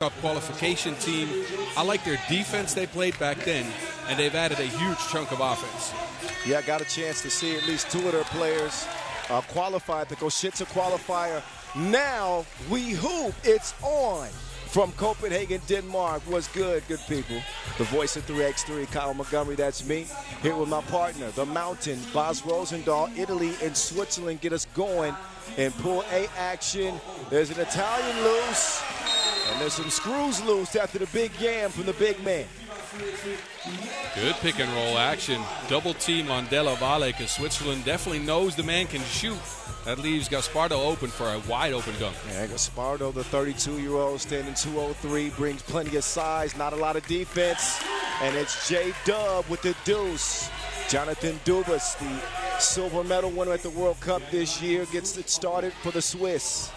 Cup qualification team. I like their defense they played back then, and they've added a huge chunk of offense. Yeah, I got a chance to see at least 2 of their players qualified. The Koshitsa qualifier. Now we hoop. It's on. From Copenhagen, Denmark. What's good people? The voice of 3x3, Kyle Montgomery, that's me. Here with my partner, the Mountain, Bas Rosendahl. Italy and Switzerland get us going in Pool A action. There's an Italian loose, and there's some screws loose after the big yam from the big man. Good pick and roll action. Double team on Della Valle because Switzerland definitely knows the man can shoot. That leaves Gaspardo open for a wide open dunk. Yeah, Gaspardo, the 32-year-old, standing 203, brings plenty of size, not a lot of defense. And it's J-Dub with the deuce. Jonathan Dubas, the silver medal winner at the World Cup this year, gets it started for the Swiss.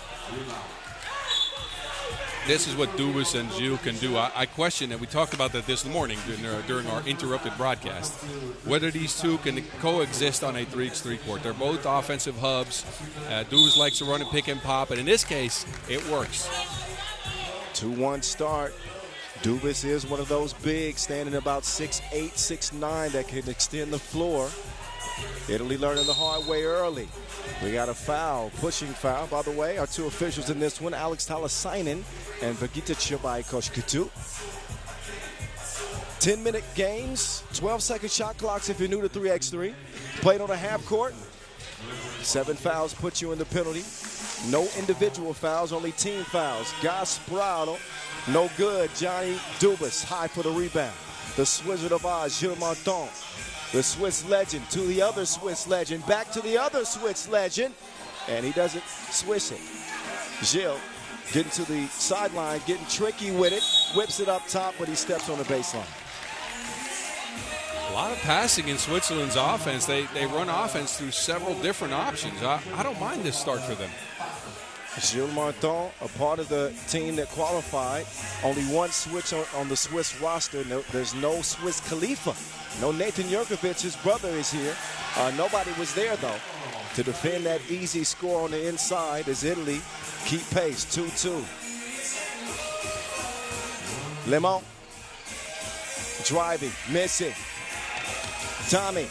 This is what Dubas and Gilles can do. I question, and we talked about that this morning during our interrupted broadcast, whether these two can coexist on a 3x3 court. They're both offensive hubs. Dubas likes to run and pick and pop, and in this case, it works. 2-1 start. Dubas is one of those big, standing about 6'8", 6'9", that can extend the floor. Italy learning the hard way early. We got a foul, pushing foul. By the way, our 2 officials in this one, Alex Talasainen and Vagita Chibai Koshkutu. 10-minute games, 12-second shot clocks if you're new to 3x3. Played on a half court. 7 fouls put you in the penalty. No individual fouls, only team fouls. Gaspardo, no good. Johnny Dubas, high for the rebound. The Wizard of Oz, Gilles Martin. The Swiss legend to the other Swiss legend, back to the other Swiss legend, and he doesn't swish it. Gilles getting to the sideline, getting tricky with it, whips it up top, but he steps on the baseline. A lot of passing in Switzerland's offense. They run offense through several different options. I don't mind this start for them. Gilles Martin, a part of the team that qualified. Only one switch on the Swiss roster. There's no Swiss Khalifa. No Nathan Jurkovic, his brother, is here. Nobody was there, though, to defend that easy score on the inside as Italy keep pace, 2-2. Lemon driving, missing. Tommy.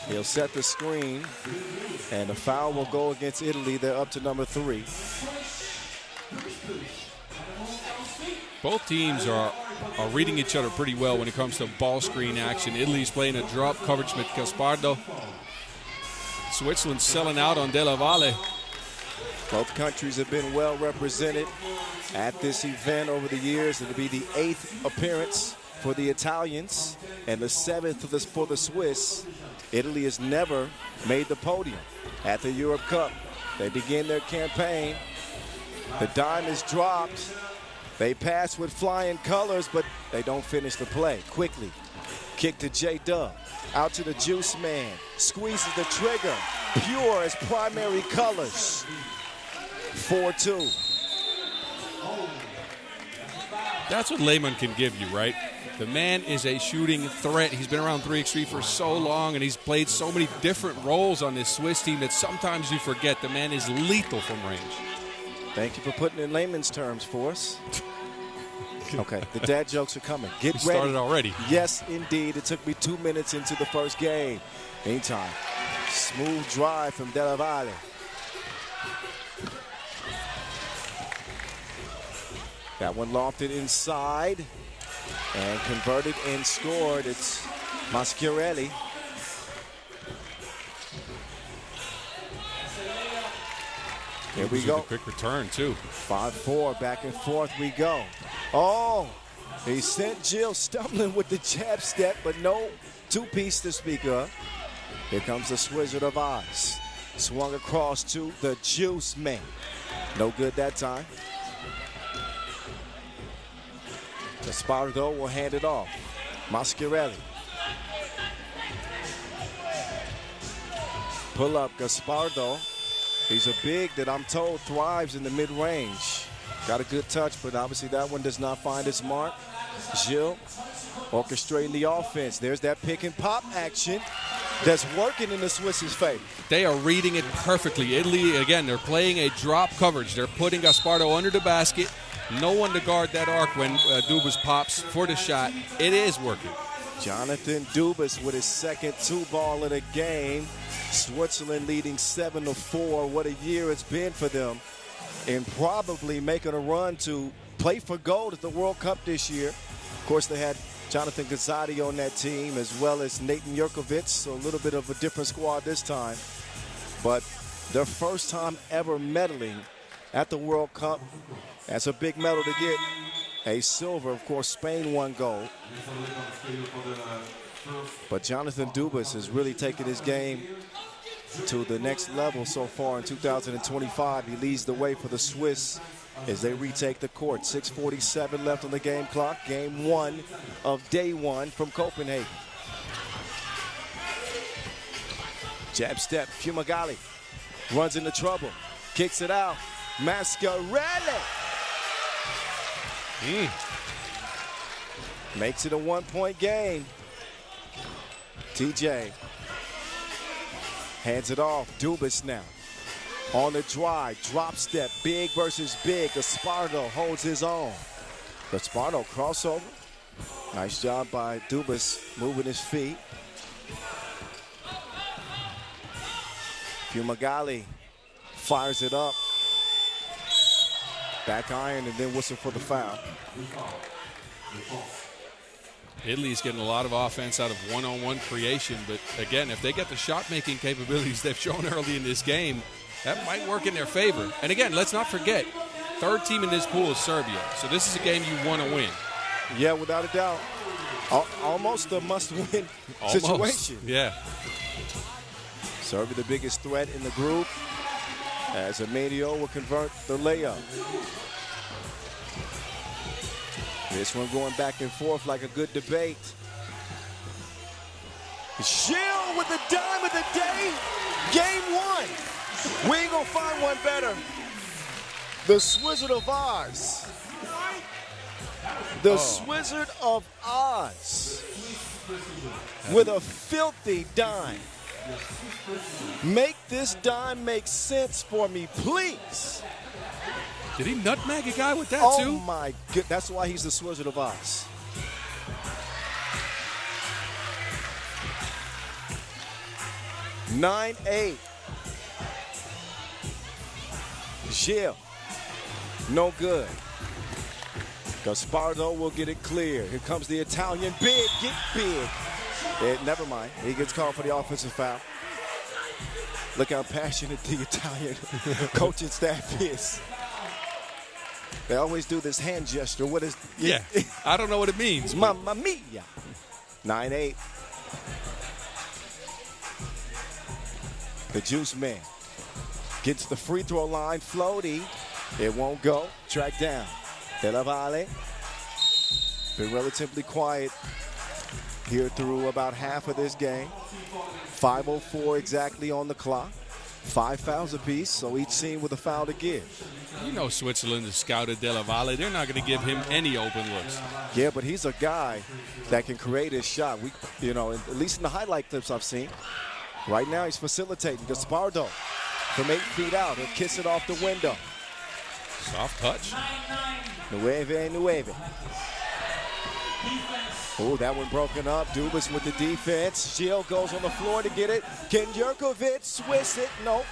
He'll set the screen, and the foul will go against Italy. They're up to number 3. Both teams are reading each other pretty well when it comes to ball screen action. Italy's playing a drop coverage with Gaspardo. Switzerland's selling out on Della Valle. Both countries have been well represented at this event over the years. It'll be the 8th appearance for the Italians and the 7th for the Swiss. Italy has never made the podium at the Europe Cup. They begin their campaign. The dime is dropped. They pass with flying colors, but they don't finish the play. Quickly, kick to J-Dub. Out to the juice man. Squeezes the trigger. Pure as primary colors. 4-2. That's what Lehman can give you, right? The man is a shooting threat. He's been around 3x3 for so long, and he's played so many different roles on this Swiss team that sometimes you forget the man is lethal from range. Thank you for putting it in layman's terms for us. Okay, the dad jokes are coming. Get ready. Started already. Yes, indeed. It took me 2 minutes into the first game. Meantime, smooth drive from Della Valle. That one lofted inside and converted and scored. It's Maschiarelli. Here we go. Quick return, too. 5-4, back and forth we go. Oh, he sent Gilles stumbling with the jab step, but no two-piece to speak of. Here comes the Wizard of Oz. Swung across to the juice man. No good that time. Gaspardo will hand it off. Maschiarelli. Pull up Gaspardo. He's a big that I'm told thrives in the mid-range. Got a good touch, but obviously that one does not find its mark. Gilles orchestrating the offense. There's that pick and pop action. that's working in the Swiss's favor. They are reading it perfectly. Italy, again, they're playing a drop coverage. They're putting Gaspardo under the basket. No one to guard that arc when Dubas pops for the shot. It is working. Jonathan Dubas with his second 2-ball in a game. Switzerland leading 7-4. What a year it's been for them. And probably making a run to play for gold at the World Cup this year. Of course, they had Jonathan Gazzotti on that team, as well as Nathan Jurkovic, so a little bit of a different squad this time. But their first time ever medaling at the World Cup. That's a big medal to get. A silver, of course, Spain won gold. But Jonathan Dubas has really taken his game to the next level so far in 2025. He leads the way for the Swiss as they retake the court. 6:47 left on the game clock. Game 1 of day 1 from Copenhagen. Jab step, Fumagalli runs into trouble, kicks it out. Mascarelli makes it a 1-point game. TJ hands it off. Dubas now on the drive, drop step, big versus big. Gaspardo holds his own. Gaspardo crossover. Nice job by Dubas moving his feet. Fumagalli fires it up. Back iron and then whistle for the foul. Italy's getting a lot of offense out of one-on-one creation, but again, if they get the shot-making capabilities they've shown early in this game, that might work in their favor. And again, let's not forget, third team in this pool is Serbia, so this is a game you want to win. Yeah, without a doubt. Almost a must-win situation. Yeah. Serbia the biggest threat in the group, as Emilio will convert the layup. This one going back and forth like a good debate. Gilles with the dime of the day. Game 1. We ain't gonna find one better. The Swizzard of Oz. The Swizzard of Oz. With a filthy dime. Make this dime make sense for me, please. Did he nutmeg a guy with that, too? Oh, my God. That's why he's the Swizzard of Oz. Nine, 8. Gilles. No good. Gaspardo will get it clear. Here comes the Italian. Big, get big. Never mind. He gets called for the offensive foul. Look how passionate the Italian coaching staff is. They always do this hand gesture. What is? Yeah, I don't know what it means. Mamma mia. 9-8. The Juice Man gets the free throw line. Floaty. It won't go. Track down. Della Valle. Been relatively quiet here through about half of this game. 5:04 exactly on the clock. 5 fouls apiece, so each team with a foul to give. You know Switzerland has scouted Della Valle. They're not going to give him any open looks. Yeah, but he's a guy that can create his shot. At least in the highlight clips I've seen. Right now he's facilitating. Gaspardo from 8 feet out. He'll kiss it off the window. Soft touch. Nueve. Oh, that one broken up. Dubas with the defense. Gilles goes on the floor to get it. Can Jurkovic Swiss it? Nope.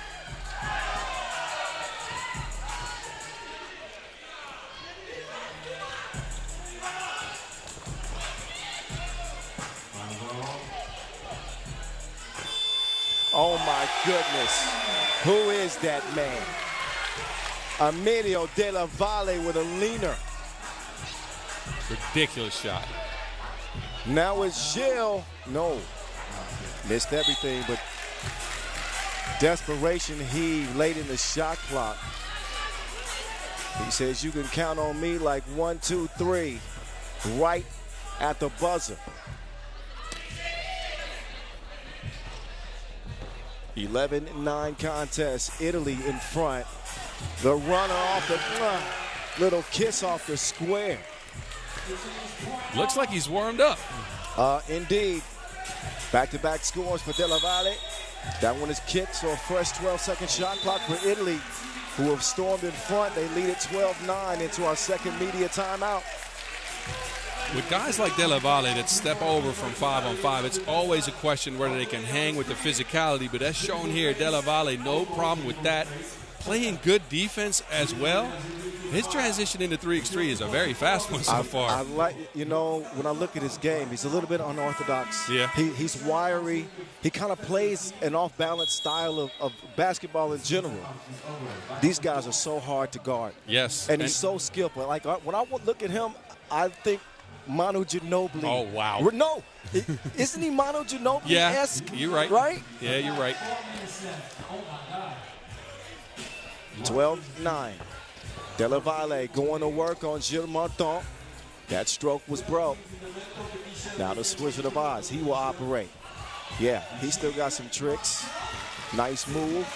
Oh, my goodness. Who is that man? Emilio Della Valle with a leaner. Ridiculous shot. Now it's Gilles. No. Missed everything, but desperation heave late in the shot clock. He says, you can count on me like 1, 2, 3, right at the buzzer. 11-9 contest. Italy in front. The runner off the little kiss off the square. Looks like he's warmed up. Indeed. Back-to-back scores for Della Valle. That one is kicked, so a fresh 12-second shot clock for Italy, who have stormed in front. They lead it 12-9 into our second media timeout. With guys like Della Valle that step over from 5-on-5, it's always a question whether they can hang with the physicality, but as shown here, Della Valle, no problem with that. Playing good defense as well. His transition into 3x3 is a very fast one so far. I like, when I look at his game, he's a little bit unorthodox. Yeah. He's wiry. He kind of plays an off-balance style of basketball in general. These guys are so hard to guard. Yes. And he's so skillful. Like, when I look at him, I think Manu Ginobili. Oh, wow. No. Isn't he Manu Ginobili-esque? Yeah, you're right. Right? Yeah, you're right. 12-9. Della Valle going to work on Gilles Martin. That stroke was broke. Now the Wizard of Oz, he will operate. Yeah, he still got some tricks. Nice move.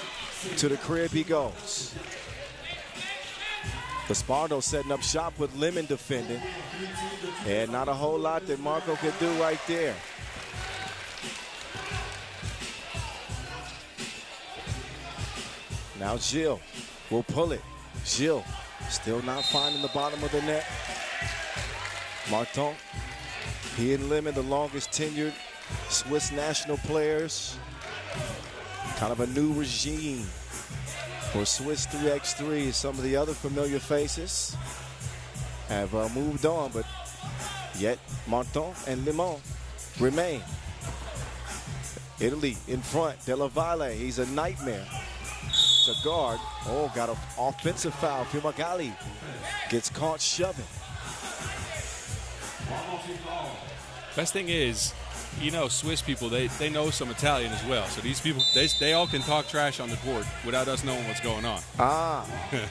To the crib he goes. Gaspardo setting up shop with Lemon defending. And not a whole lot that Marco could do right there. Now Gilles will pull it. Gilles still not finding the bottom of the net. Martin, he and Lemon, the longest tenured Swiss national players. Kind of a new regime for Swiss 3x3. Some of the other familiar faces have moved on, but yet Martin and Lemon remain. Italy in front. Della Valle, he's a nightmare to guard. Oh, got an offensive foul. Fumagalli gets caught shoving. Best thing is, Swiss people, they know some Italian as well. So these people, they all can talk trash on the court without us knowing what's going on. Ah,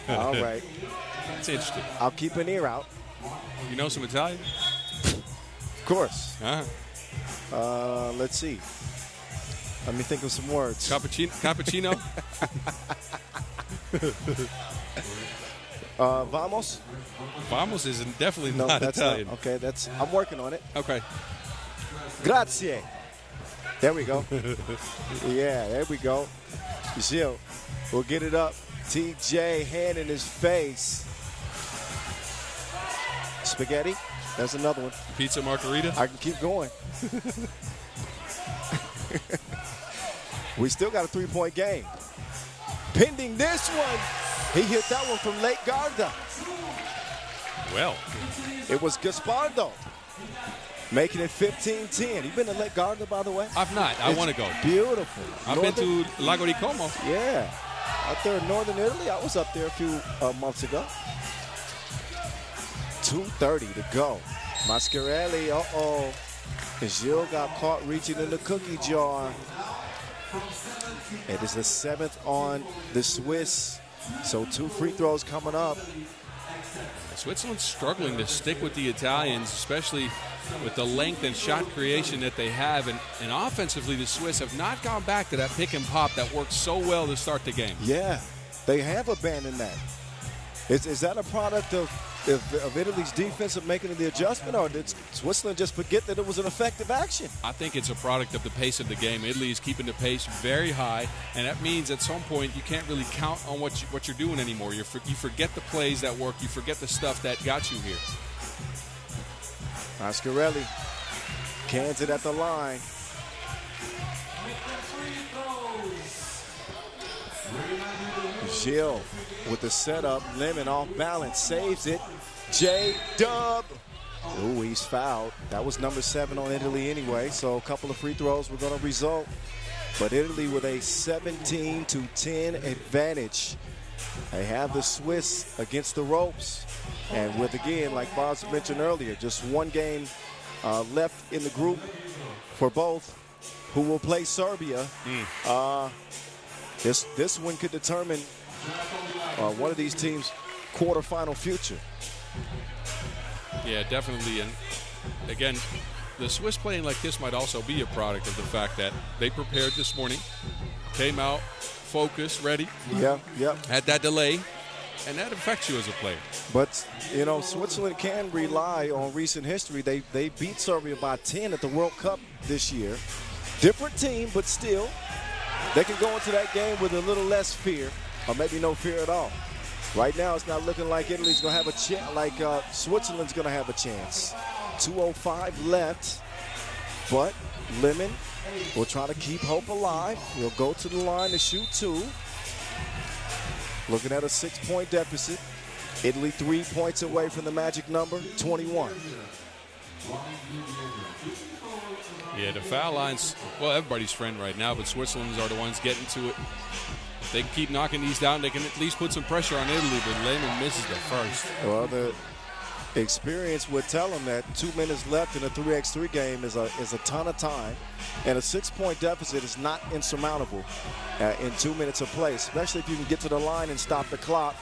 all right. It's interesting. I'll keep an ear out. You know some Italian? Of course. Uh-huh. Let's see. Let me think of some words. Cappuccino? Vamos? Vamos is definitely not Italian. Okay, I'm working on it. Okay. Grazie. There we go. Yeah, there we go. Gilles will get it up. TJ, hand in his face. Spaghetti. That's another one. Pizza margarita? I can keep going. We still got a three-point game. Pending this one. He hit that one from Lake Garda. Well. It was Gaspardo making it 15-10. You been to Lake Garda, by the way? I've not. I want to go. Beautiful. I've been to Lago di Como. Yeah. Out there in northern Italy. I was up there a few months ago. 2:30 to go. Mascarelli, uh-oh. Gilles got caught reaching in the cookie jar. It is the 7th on the Swiss. So 2 free throws coming up. Switzerland's struggling to stick with the Italians, especially with the length and shot creation that they have. And offensively, the Swiss have not gone back to that pick and pop that worked so well to start the game. Yeah, they have abandoned that. Is that a product of Italy's defense of making the adjustment, or did Switzerland just forget that it was an effective action? I think it's a product of the pace of the game. Italy is keeping the pace very high, and that means at some point you can't really count on what you're doing anymore. You forget the plays that work. You forget the stuff that got you here. Mascarelli cans it at the line. Gilles with the setup. Lemon off balance, saves it. J-Dub. Ooh, he's fouled. That was number 7 on Italy anyway, so a couple of free throws were going to result. But Italy with a 17-10 advantage. They have the Swiss against the ropes. And with, again, like Boz mentioned earlier, just one game left in the group for both, who will play Serbia. This one could determine one of these teams' quarterfinal future. Yeah, definitely. And again, the Swiss playing like this might also be a product of the fact that they prepared this morning, came out, focused, ready. Yeah. Had that delay, and that affects you as a player. But, Switzerland can rely on recent history. They beat Serbia by 10 at the World Cup this year. Different team, but still, they can go into that game with a little less fear, or maybe no fear at all. Right now, it's not looking like Italy's going to have a chance, like Switzerland's going to have a chance. 2:05 left, but Lemon will try to keep hope alive. He'll go to the line to shoot 2. Looking at a 6-point deficit. Italy 3 points away from the magic number, 21. Yeah, the foul line's, well, everybody's friend right now, but Switzerland's are the ones getting to it. If they can keep knocking these down, they can at least put some pressure on Italy, but Lehman misses the first. Well, the experience would tell them that 2 minutes left in a 3x3 game is a ton of time, and a 6-point deficit is not insurmountable in 2 minutes of play, especially if you can get to the line and stop the clock.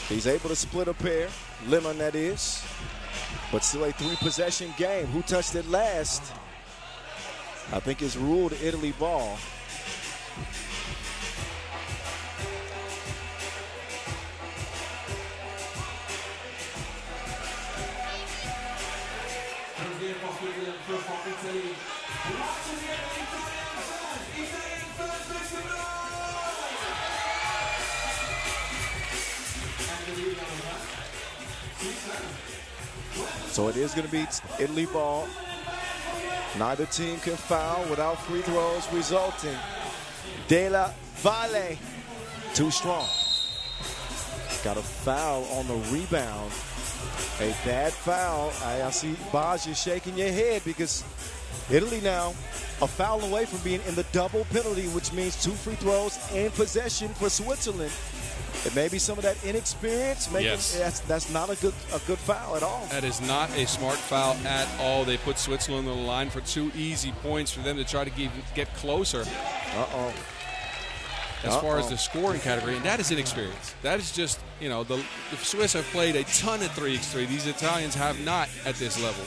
He's able to split a pair, Lemon that is, but still a 3-possession game. Who touched it last? I think it's ruled Italy ball. So it is going to be Italy ball. Neither team can foul without free throws resulting. Della Valle, too strong. Got a foul on the rebound. A bad foul. I see Baj, you're shaking your head because Italy now a foul away from being in the double penalty, which means 2 free throws and possession for Switzerland. It may be some of that inexperience. Yes. That's not a good foul at all. That is not a smart foul at all. They put Switzerland on the line for 2 easy points for them to try to get closer. As far as the scoring category, and that is inexperience. That is just, you know, the Swiss have played a ton of 3x3. These Italians have not at this level.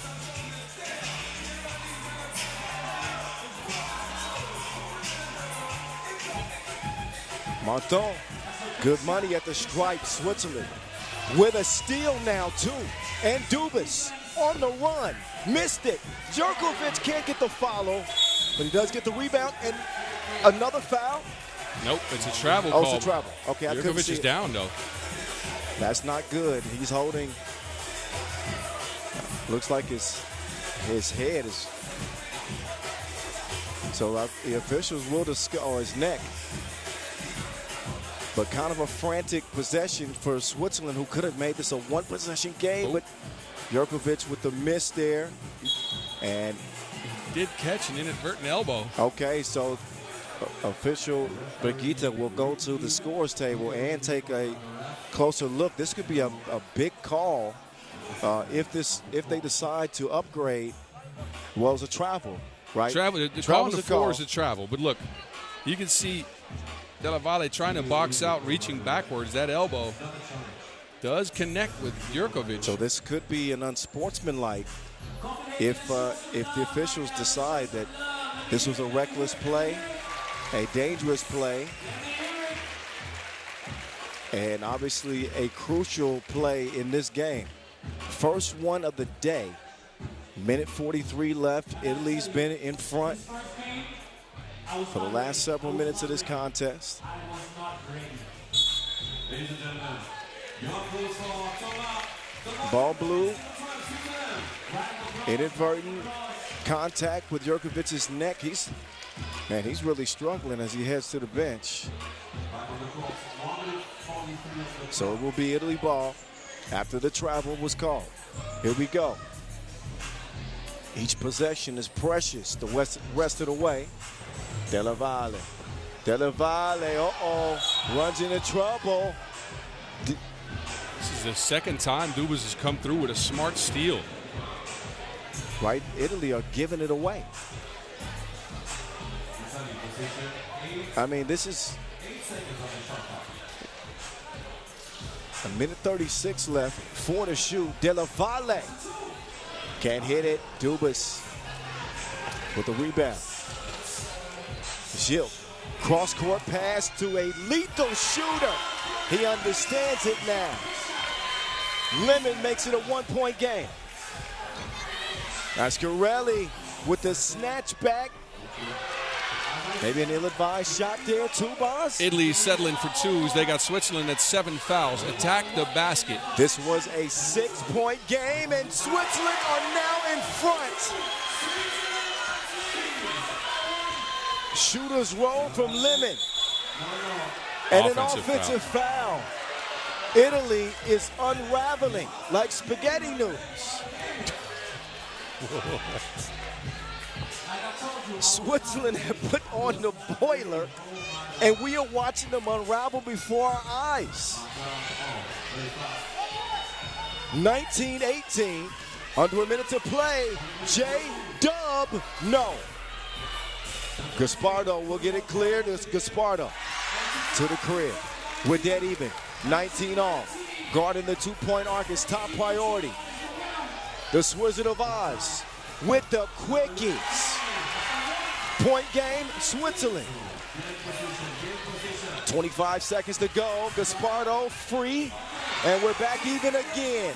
Martin, good money at the stripe, Switzerland. With a steal now, too. And Dubas on the run. Missed it. Jerkovic can't get the follow, but he does get the rebound. And another foul. Nope, it's a travel call. Oh, it's a travel. Okay, I couldn't see is it. down, though. That's not good. He's holding. Looks like his head is. So the officials will discuss, or his neck. But kind of a frantic possession for Switzerland, who could have made this a 1-possession game. But Jerkovic with the miss there. And he did catch an inadvertent elbow. Okay, so official Brigitte will go to the scores table and take a closer look. This could be a big call if they decide to upgrade. Well, it's a travel, right? Travel. The call on the floor is a travel. But look, you can see Della Valle trying to box out, reaching backwards. That elbow does connect with Jerkovic. So this could be an unsportsmanlike if the officials decide that this was a reckless play, a dangerous play, and obviously a crucial play in this game. First one of the day. Minute 43 left. Italy's been in front for the last several minutes of this contest. Ball blue. Inadvertent contact with Jerkovic's neck. He's really struggling as he heads to the bench. So it will be Italy ball after the travel was called. Here we go. Each possession is precious the rest of the way. Della Valle. Della Valle, runs into trouble. This is the second time Dubas has come through with a smart steal. Right, Italy are giving it away. I mean, this is a minute 36 left, 4 to shoot. Della Valle can't hit it. Dubas with the rebound. Gilles, cross-court pass to a lethal shooter. He understands it now. Lemon makes it a 1-point game. Ascarelli with the snatch back. Maybe an ill-advised shot there, too, Boss. Italy's settling for twos. They got Switzerland at 7 fouls. Attack the basket. This was a 6-point game, and Switzerland are now in front. Shooters roll from Lemon. And an offensive foul. Italy is unraveling like spaghetti noodles. Switzerland have put on the boiler, and we are watching them unravel before our eyes. 19-18, under a minute to play. J-Dub, no. Gaspardo will get it cleared. It's Gaspardo to the crib. We're dead even. 19 all. Guarding the two-point arc is top priority. The Wizard of Oz with the quickies. Point game, Switzerland. 25 seconds to go. Gaspardo free, and we're back even again.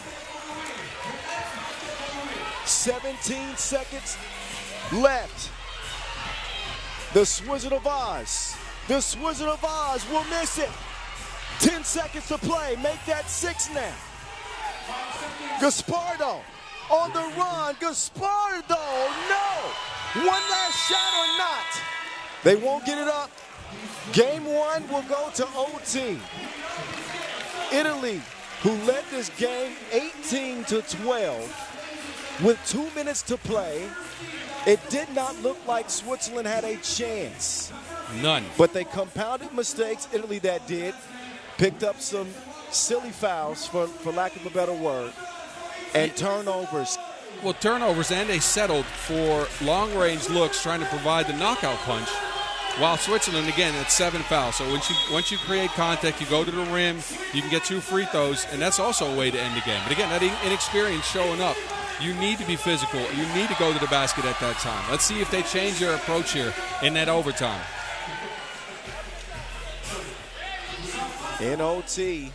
17 seconds left. The Wizard of Oz. The Wizard of Oz will miss it. 10 seconds to play. Make that 6 now. Gaspardo on the run. Gaspardo, no. One last shot or not. They won't get it up. Game 1 will go to OT. Italy, who led this game 18-12 with 2 minutes to play. It did not look like Switzerland had a chance. None. But they compounded mistakes, Italy that did. Picked up some silly fouls, for lack of a better word, and turnovers. Well, turnovers, and they settled for long-range looks trying to provide the knockout punch, while Switzerland, again, at 7 fouls. So once you create contact, you go to the rim, you can get 2 free throws, and that's also a way to end the game. But again, that inexperience showing up. You need to be physical. You need to go to the basket at that time. Let's see if they change their approach here in that overtime. In OT,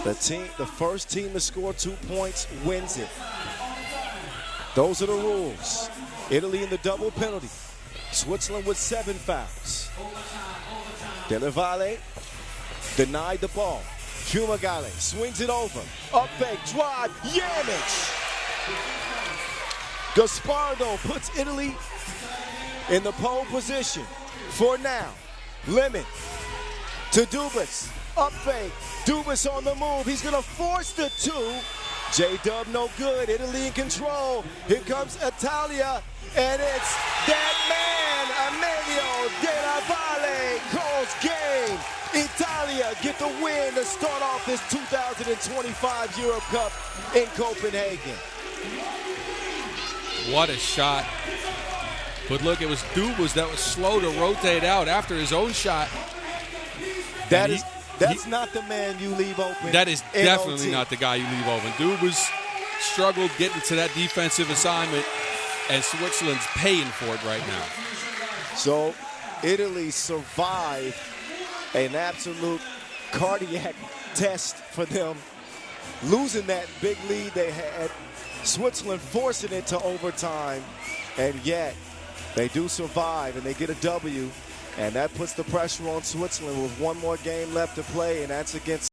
the first team to score 2 points wins it. Those are the rules. Italy in the double penalty. Switzerland with 7 fouls. Delle Valle denied the ball. Fumagale swings it over. Up fake, drive, Yamich. Gaspardo puts Italy in the pole position for now. Lemon to Dubas. Up fake. Dubas on the move. He's going to force the 2. J-Dub no good. Italy in control. Here comes Italia. And it's that man, Emilio Della Valle, calls game. Italia get the win to start off this 2025 Euro Cup in Copenhagen. What a shot. But look, it was Dubas that was slow to rotate out after his own shot. That's not the man you leave open. That is definitely not the guy you leave open. Dubas struggled getting to that defensive assignment, and Switzerland's paying for it right now. So Italy survived an absolute cardiac test for them, losing that big lead they had. Switzerland forcing it to overtime, and yet they do survive, and they get a W. And that puts the pressure on Switzerland with one more game left to play, and that's against